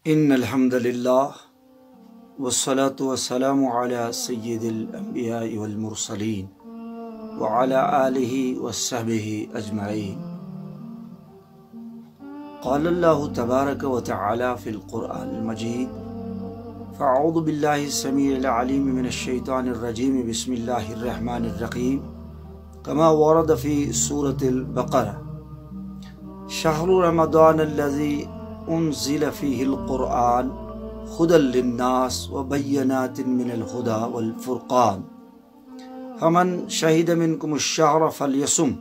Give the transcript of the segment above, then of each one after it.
إن الحمد لله والصلاة والسلام على سيد الأنبياء والمرسلين وعلى آله وصحبه أجمعين. قال الله تبارك وتعالى في القرآن المجيد: فأعوذ بالله السميع العليم من الشيطان الرجيم بسم الله الرحمن الرحيم كما ورد في سورة البقرة: شهر رمضان الذي أنزل فيه القرآن هدى للناس وبينات من الهدى والفرقان فمن شهد منكم الشهر فليصم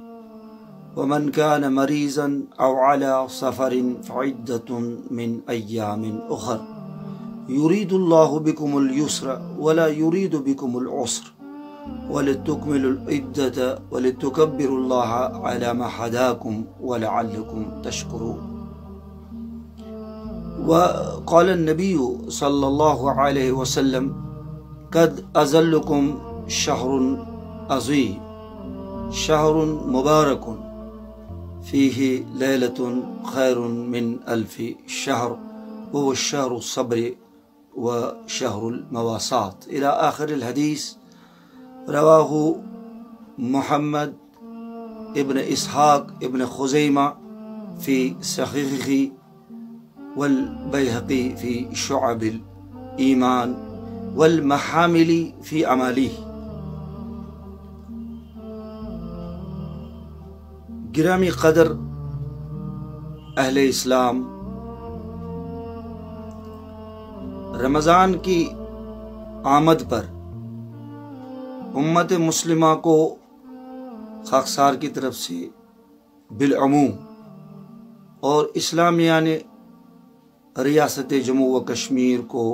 ومن كان مريضا أو على سفر فعدة من أيام أخر يريد الله بكم اليسر ولا يريد بكم العسر ولتكملوا العدة ولتكبروا الله على ما هداكم ولعلكم تشكرون. وقال النبي صلى الله عليه وسلم: قد أزلكم شهر عظيم شهر مبارك فيه ليلة خير من 1000 شهر وهو الشهر الصبر وشهر المواساة إلى آخر الحديث. رواه محمد ابن إسحاق ابن خزيمة في صحيحه والبيهقي في شعب الإيمان والمحامل في أعماله. گرامی قدر اہل اسلام، رمضان کی آمد پر امت مسلمہ کو خاکسار کی طرف سے بالعموم اور اسلامیہ نے ریاست جموں و کشمیر کو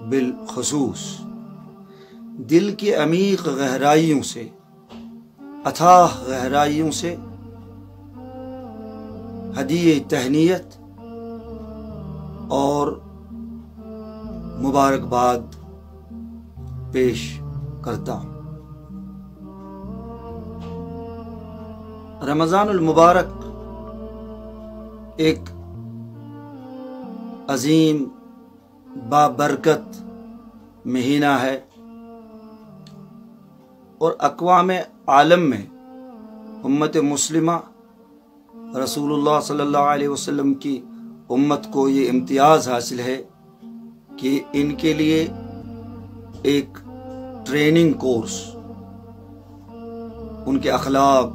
بالخصوص دل کی عمیق گہرائیوں سے، اتھاہ گہرائیوں سے ہدیہ تہنیت اور مبارکباد پیش کرتا ہوں۔ رمضان المبارک ایک عظیم بابرکت مہینہ ہے اور اقوام عالم میں امت مسلمہ رسول اللہ صلی اللہ علیہ وسلم کی امت کو یہ امتیاز حاصل ہے کہ ان کے لیے ایک ٹریننگ کورس، ان کے اخلاق،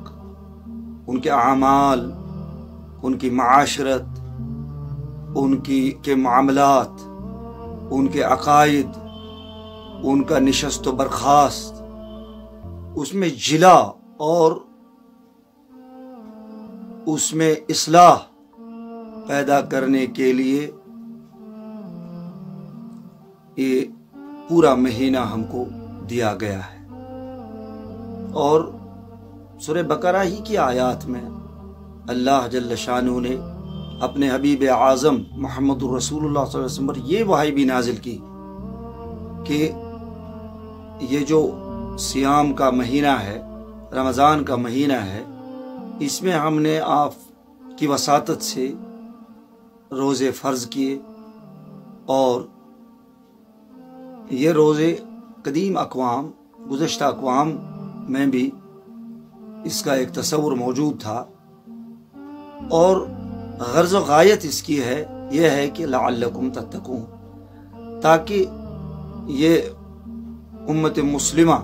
ان کے اعمال، ان کی معاشرت، ان کے معاملات، ان کے عقائد، ان کا نشست و برخاست، اس میں جلا اور اس میں اصلاح پیدا کرنے کے لیے یہ پورا مہینہ ہم کو دیا گیا ہے۔ اور سورہ بقرہ ہی کی آیات میں اللہ جل شانہ نے اپنے حبیب اعظم محمد رسول اللہ صلی اللہ علیہ وسلم پر یہ وحی بھی نازل کی کہ یہ جو صیام کا مہینہ ہے، رمضان کا مہینہ ہے، اس میں ہم نے آپ کی وساطت سے روزے فرض کیے، اور یہ روزے قدیم اقوام، گزشتہ اقوام میں بھی اس کا ایک تصور موجود تھا، اور غرض و غایت اس کی یہ ہے کہ لعلکم تتقون، تاکہ یہ امت مسلمہ،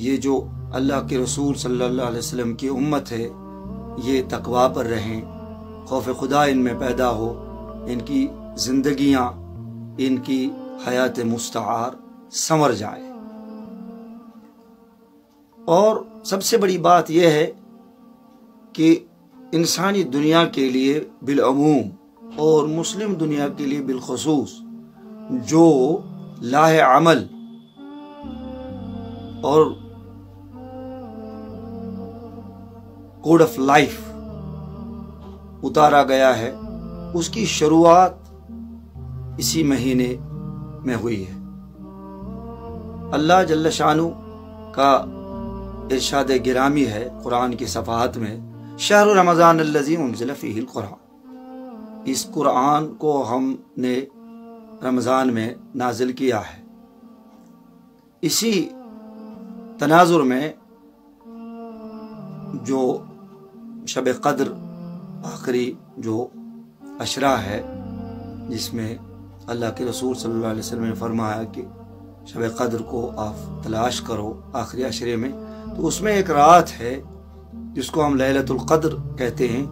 یہ جو اللہ کے رسول صلی اللہ علیہ وسلم کی امت ہے، یہ تقوی پر رہیں، خوف خدا ان میں پیدا ہو، ان کی زندگیاں، ان کی حیات مستعار سنور جائے۔ اور سب سے بڑی بات یہ ہے کہ انسانی دنیا کے لیے بالعموم اور مسلم دنیا کے لیے بالخصوص جو لاہ عمل اور کوڈ آف لائف اتارا گیا ہے، اس کی شروعات اسی مہینے میں ہوئی ہے۔ اللہ جل شانہ کا ارشاد گرامی ہے قرآن کی صفحات میں: شہر رمضان الذی انزل فیہ القرآن، اس قرآن کو ہم نے رمضان میں نازل کیا ہے۔ اسی تناظر میں جو شب قدر آخری جو عشرہ ہے، جس میں اللہ کے رسول صلی اللہ علیہ وسلم نے فرمایا کہ شب قدر کو آپ تلاش کرو آخری عشرے میں، تو اس میں ایک رات ہے جس کو ہم لیلۃ القدر کہتے ہیں،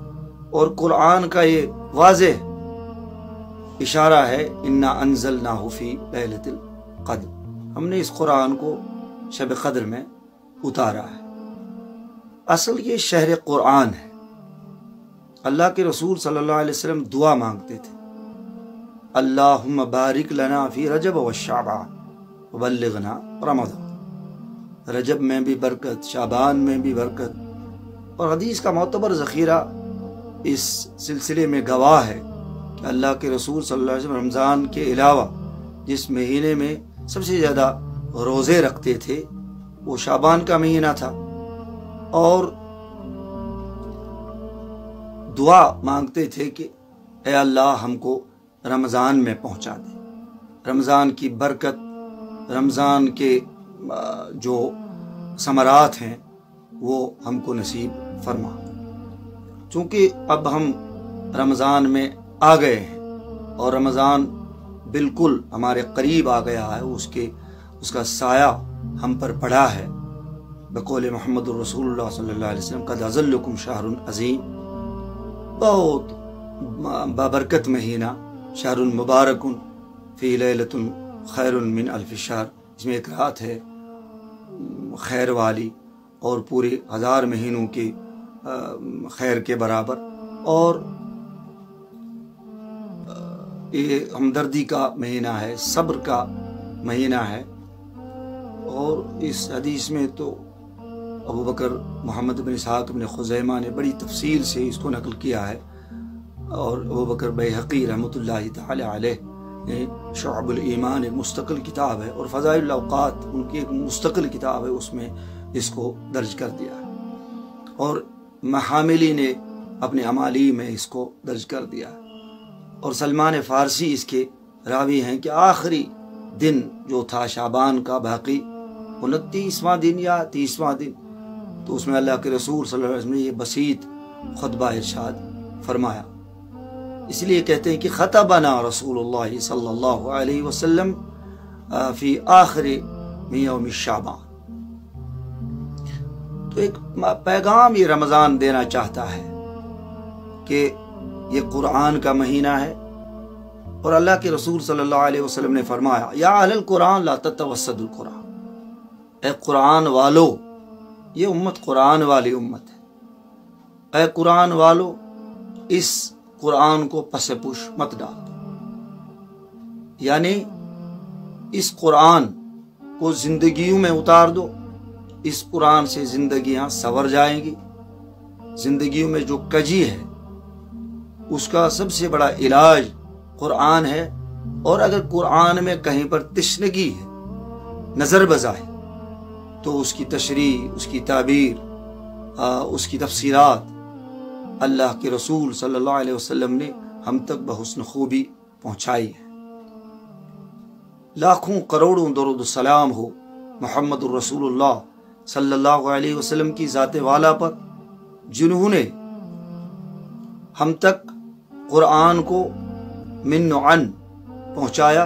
اور قرآن کا یہ واضح اشارہ ہے انا انزلناہ فی لیلۃ القدر، ہم نے اس قرآن کو شب قدر میں اتارا ہے۔ اصل یہ شہر قرآن ہے۔ اللہ کے رسول صلی اللہ علیہ وسلم دعا مانگتے تھے، اللہم بارک لنا فی رجب و شعبان وبلغنا رمضان، رجب میں بھی برکت، شعبان میں بھی برکت۔ اور حدیث کا معتبر ذخیرہ اس سلسلے میں گواہ ہے کہ اللہ کے رسول صلی اللہ علیہ وسلم رمضان کے علاوہ جس مہینے میں سب سے زیادہ روزے رکھتے تھے وہ شعبان کا مہینہ تھا، اور دعا مانگتے تھے کہ اے اللہ ہم کو رمضان میں پہنچا دے، رمضان کی برکت، رمضان کے جو ثمرات ہیں وہ ہم کو نصیب فرما۔ چونکہ اب ہم رمضان میں آ گئے ہیں اور رمضان بالکل ہمارے قریب آ گیا ہے، اس کا سایہ ہم پر پڑا ہے، بقول محمد الرسول اللہ صلی اللہ علیہ وسلم قد اظلکم شہر عظیم، بہت بابرکت مہینہ، شہر مبارک فی لیلۃ خیر من الف شہر، اس میں ایک رات ہے خیر والی اور پورے 1000 مہینوں کے خیر کے برابر، اور یہ ہمدردی کا مہینہ ہے، صبر کا مہینہ ہے۔ اور اس حدیث میں تو ابو بکر محمد بن اسحاق بن خزیمہ نے بڑی تفصیل سے اس کو نقل کیا ہے، اور ابو بکر بیہقی رحمۃ اللہ تعالی علیہ شعب الایمان ایک مستقل کتاب ہے، اور فضائل الاوقات ان کی ایک مستقل کتاب ہے، اس میں اس کو درج کر دیا ہے، اور محاملی نے اپنے امالی میں اس کو درج کر دیا ہے۔ اور سلمان فارسی اس کے راوی ہیں کہ آخری دن جو تھا شعبان کا، باقی 29واں دن یا 30واں دن، تو اس میں اللہ کے رسول صلی اللہ علیہ وسلم نے یہ بسیط خطبہ ارشاد فرمایا۔ اس لیے کہتے ہیں کہ خطبنا رسول اللہ صلی اللہ علیہ وسلم فی آخر یوم شعبان، تو ایک پیغام یہ رمضان دینا چاہتا ہے کہ یہ قرآن کا مہینہ ہے، اور اللہ کے رسول صلی اللہ علیہ وسلم نے فرمایا یا اہل القرآن لا تتوسدوا القرآن، اے قرآن والو، یہ امت قرآن والی امت ہے، اے قرآن والو اس قرآن کو پس پوش مت ڈال دو، یعنی اس قرآن کو زندگیوں میں اتار دو، اس قرآن سے زندگیاں سنور جائیں گی۔ زندگیوں میں جو کجی ہے اس کا سب سے بڑا علاج قرآن ہے، اور اگر قرآن میں کہیں پر تشنگی ہے نظر بظاہر، تو اس کی تشریح، اس کی تعبیر، اس کی تفسیرات اللہ کے رسول صلی اللہ علیہ وسلم نے ہم تک بحسن خوبی پہنچائی ہے۔ لاکھوں کروڑوں درود السلام ہو محمد الرسول اللہ صلی اللہ علیہ وسلم کی ذات والا پر، جنہوں نے ہم تک قرآن کو من و عن پہنچایا،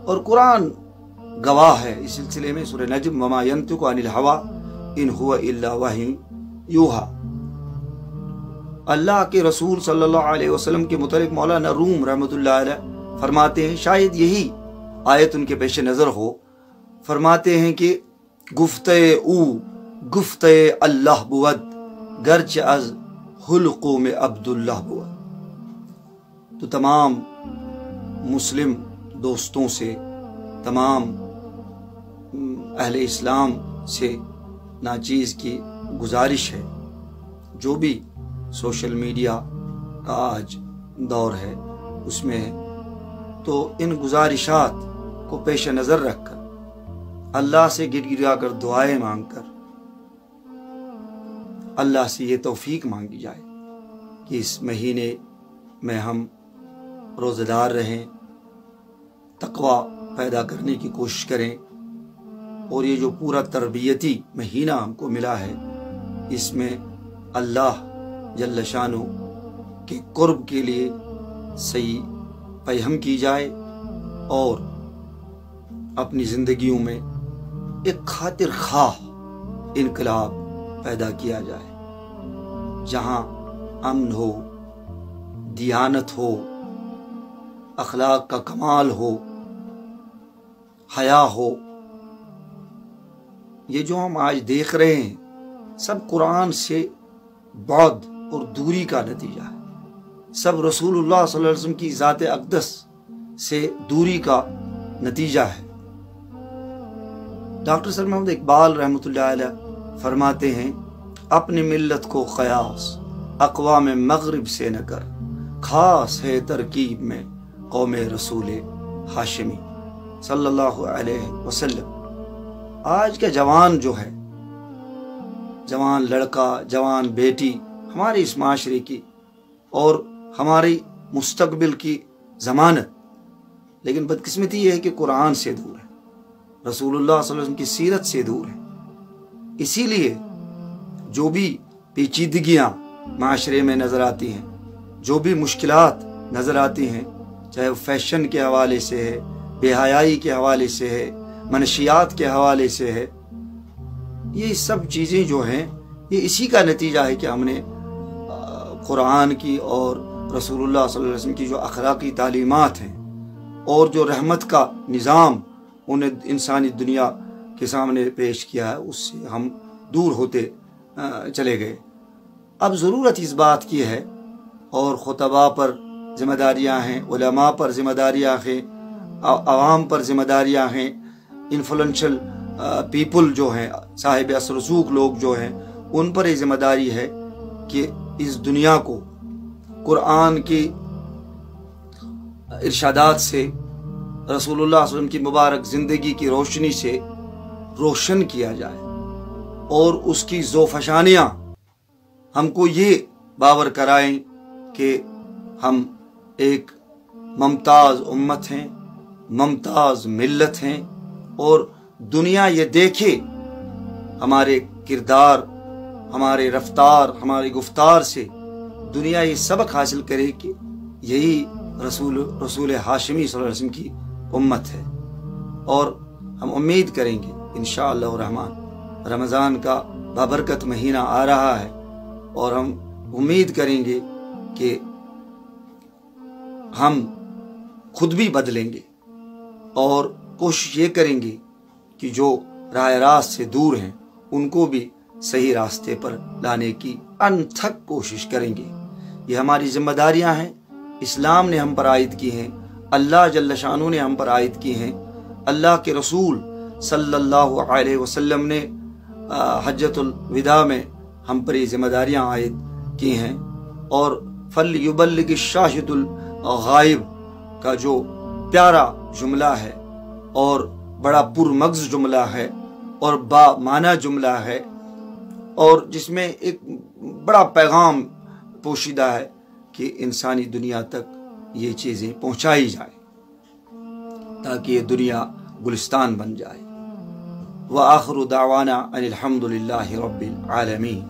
اور قرآن گواہ ہے اس سلسلے میں سورہ نجم وما ینطق عن الهوى ان هو الا وحی یوحی۔ اللہ کے رسول صلی اللہ علیہ وسلم کے متعلق مولانا روم رحمۃ اللہ علیہ فرماتے ہیں، شاید یہی آیت ان کے پیش نظر ہو، فرماتے ہیں کہ گفتے او گفتے اللہ بود گرچ از حلقوں میں عبداللہ بود۔ تو تمام مسلم دوستوں سے، تمام اہل اسلام سے ناچیز کی گزارش ہے، جو بھی سوشل میڈیا کا آج دور ہے اس میں ہے، تو ان گزارشات کو پیش نظر رکھ کر اللہ سے گر گرا کر دعائیں مانگ کر اللہ سے یہ توفیق مانگی جائے کہ اس مہینے میں ہم روزدار رہیں، تقوی پیدا کرنے کی کوشش کریں، اور یہ جو پورا تربیتی مہینہ ہم کو ملا ہے اس میں اللہ جل شانہ کے قرب کے لیے صحیح فہم کی جائے اور اپنی زندگیوں میں ایک خاطر خواہ انقلاب پیدا کیا جائے، جہاں امن ہو، دیانت ہو، اخلاق کا کمال ہو، حیا ہو۔ یہ جو ہم آج دیکھ رہے ہیں سب قرآن سے بعد اور دوری کا نتیجہ ہے، سب رسول اللہ صلی اللہ علیہ وسلم کی ذات اقدس سے دوری کا نتیجہ ہے۔ ڈاکٹر سر محمد اقبال رحمۃ اللہ علیہ فرماتے ہیں، اپنی ملت کو قیاس اقوام مغرب سے نہ کر، خاص ہے ترکیب میں قوم رسول ہاشمی صلی اللہ علیہ وسلم۔ آج کا جوان جو ہے، جوان لڑکا، جوان بیٹی، ہمارے اس معاشرے کی اور ہماری مستقبل کی ضمانت، لیکن بدقسمتی یہ ہے کہ قرآن سے دور ہے، رسول اللہ صلی اللہ علیہ وسلم کی سیرت سے دور ہے۔ اسی لیے جو بھی پیچیدگیاں معاشرے میں نظر آتی ہیں، جو بھی مشکلات نظر آتی ہیں، چاہے وہ فیشن کے حوالے سے ہے، بے حیائی کے حوالے سے ہے، منشیات کے حوالے سے ہے، یہ سب چیزیں جو ہیں یہ اسی کا نتیجہ ہے کہ ہم نے قرآن کی اور رسول اللہ صلی اللہ علیہ وسلم کی جو اخلاقی تعلیمات ہیں اور جو رحمت کا نظام انہیں انسانی دنیا کے سامنے پیش کیا ہے، اس سے ہم دور ہوتے چلے گئے۔ اب ضرورت اس بات کی ہے، اور خطباء پر ذمہ داریاں ہیں، علماء پر ذمہ داریاں ہیں، عوام پر ذمہ داریاں ہیں، انفلوئنشل پیپل جو ہیں، صاحب اثر رسوخ لوگ جو ہیں، ان پر یہ ذمہ داری ہے کہ اس دنیا کو قرآن کی ارشادات سے، رسول اللہ صلی اللہ علیہ وسلم کی مبارک زندگی کی روشنی سے روشن کیا جائے، اور اس کی ذوفشانیاں ہم کو یہ باور کرائیں کہ ہم ایک ممتاز امت ہیں، ممتاز ملت ہیں، اور دنیا یہ دیکھے ہمارے کردار، ہمارے رفتار، ہماری گفتار سے دنیا یہ سبق حاصل کرے کہ یہی رسول ہاشمی صلی اللہ علیہ وسلم کی امت ہے۔ اور ہم امید کریں گے انشاءاللہ الرحمن رمضان کا بابرکت مہینہ آ رہا ہے، اور ہم امید کریں گے کہ ہم خود بھی بدلیں گے، اور کوشش یہ کریں گے کہ جو راہ راست سے دور ہیں ان کو بھی صحیح راستے پر لانے کی انتھک کوشش کریں گے۔ یہ ہماری ذمہ داریاں ہیں، اسلام نے ہم پر عائد کی ہیں، اللہ جل شانہ نے ہم پر عائد کی ہیں، اللہ کے رسول صلی اللہ علیہ وسلم نے حجۃ الوداع میں ہم پر یہ ذمہ داریاں عائد کی ہیں۔ اور فَلْيُبَلِّغِ الشَّاهِدُ الْغَائِبُ کا جو پیارا جملہ ہے اور بڑا پرمغز جملہ ہے اور با معنی جملہ ہے، اور جس میں ایک بڑا پیغام پوشیدہ ہے کہ انسانی دنیا تک یہ چیزیں پہنچائی جائیں تاکہ یہ دنیا گلستان بن جائے۔ وآخر دعوانا ان الحمد للہ رب العالمین۔